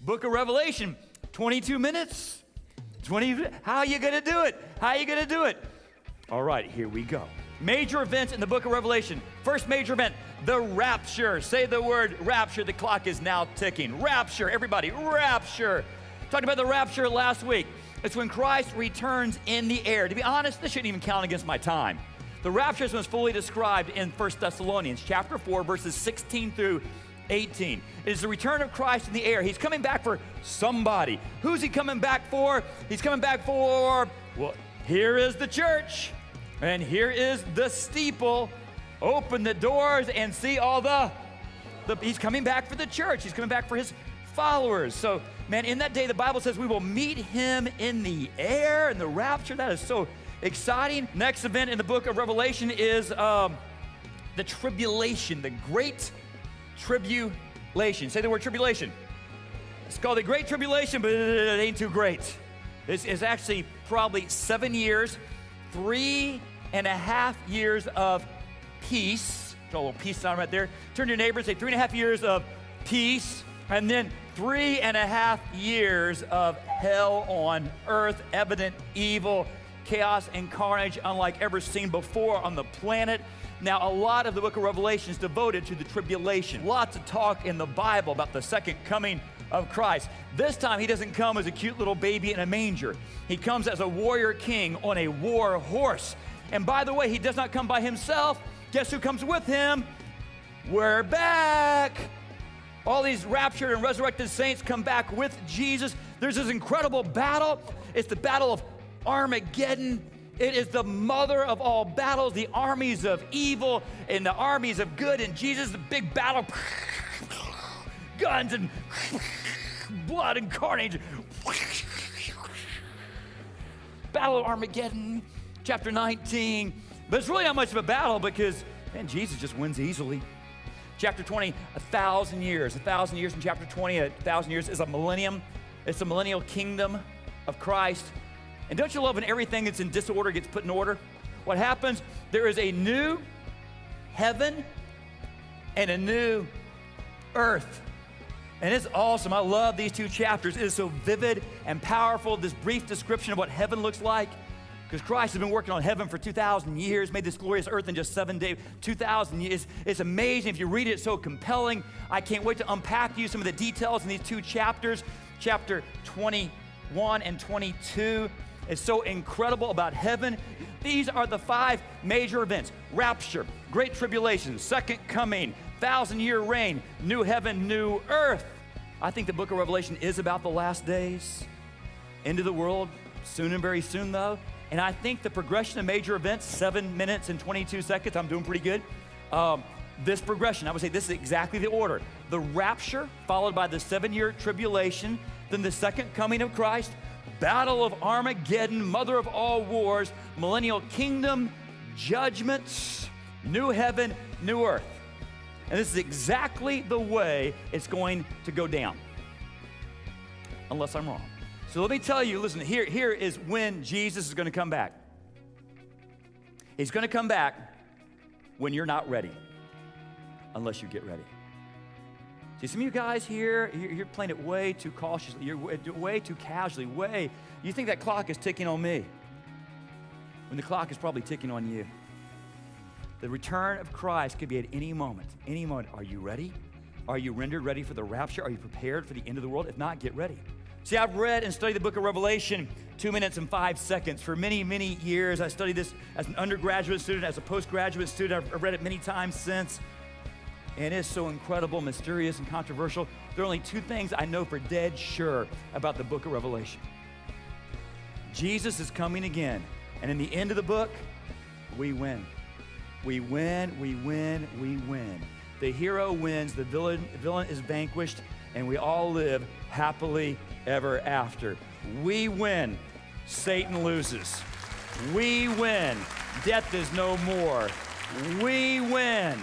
Book of Revelation, 22 minutes. How are you going to do it? How are you going to do it? All right, here we go. Major events in the book of Revelation. First major event, the rapture. Say the word rapture. The clock is now ticking. Rapture, everybody, rapture. Talked about the rapture last week. It's when Christ returns in the air. To be honest, this shouldn't even count against my time. The rapture is fully described in 1 Thessalonians chapter 4, verses 16 through 18. It is the return of Christ in the air. He's coming back for somebody. Who's he coming back for? He's coming back for, well, here is the church. And here is the steeple. Open the doors and see all he's coming back for the church. He's coming back for his followers. So, man, in that day, the Bible says we will meet him in the air, in the rapture. That is so exciting. Next event in the book of Revelation is the tribulation, the great tribulation. Say the word tribulation. It's called the Great Tribulation, but it ain't too great. It's actually probably 7 years, 3.5 years of peace. Got a little peace sign right there. Turn to your neighbor and say 3.5 years of peace, and then 3.5 years of hell on earth, evident evil, chaos, and carnage unlike ever seen before on the planet. Now, a lot of the book of Revelation is devoted to the tribulation. Lots of talk in the Bible about the second coming of Christ. This time, he doesn't come as a cute little baby in a manger. He comes as a warrior king on a war horse. And by the way, he does not come by himself. Guess who comes with him? We're back. All these raptured and resurrected saints come back with Jesus. There's this incredible battle. It's the battle of Armageddon. It is the mother of all battles, the armies of evil and the armies of good. And Jesus, the big battle, guns and blood and carnage. Battle of Armageddon, chapter 19. But it's really not much of a battle because, man, Jesus just wins easily. Chapter 20, 1,000 years. 1,000 years in chapter 20, 1,000 years is a millennium. It's the millennial kingdom of Christ. And don't you love when everything that's in disorder gets put in order? What happens? There is a new heaven and a new earth. And it's awesome. I love these two chapters. It is so vivid and powerful, this brief description of what heaven looks like. Because Christ has been working on heaven for 2,000 years, made this glorious earth in just 7 days, 2,000 years. It's amazing. If you read it, it's so compelling. I can't wait to unpack to you some of the details in these two chapters. Chapter 21 and 22. It's so incredible about heaven. These are the 5 major events: rapture, great tribulation, second coming, 1,000-year reign, new heaven, new earth. I think the book of Revelation is about the last days, end of the world, soon and very soon though. And I think the progression of major events, 7 minutes and 22 seconds, I'm doing pretty good. This progression, I would say this is exactly the order. The rapture, followed by the 7-year tribulation, then the second coming of Christ, Battle of Armageddon, mother of all wars, millennial kingdom, judgments, new heaven, new earth. And this is exactly the way it's going to go down, unless I'm wrong. So let me tell you, listen, here is when Jesus is going to come back. He's going to come back when you're not ready, unless you get ready. See, some of you guys here, you're playing it way too cautiously. You're way too casually. You think that clock is ticking on me, when the clock is probably ticking on you. The return of Christ could be at any moment. Any moment. Are you ready? Are you rendered ready for the rapture? Are you prepared for the end of the world? If not, get ready. See, I've read and studied the book of Revelation 2 minutes and 5 seconds. For many, many years, I studied this as an undergraduate student, as a postgraduate student. I've read it many times since. And it's so incredible, mysterious, and controversial. There are only 2 things I know for dead sure about the book of Revelation. Jesus is coming again. And in the end of the book, we win. We win, we win, we win. The hero wins, the villain is vanquished, and we all live happily ever after. We win. Satan loses. We win. Death is no more. We win.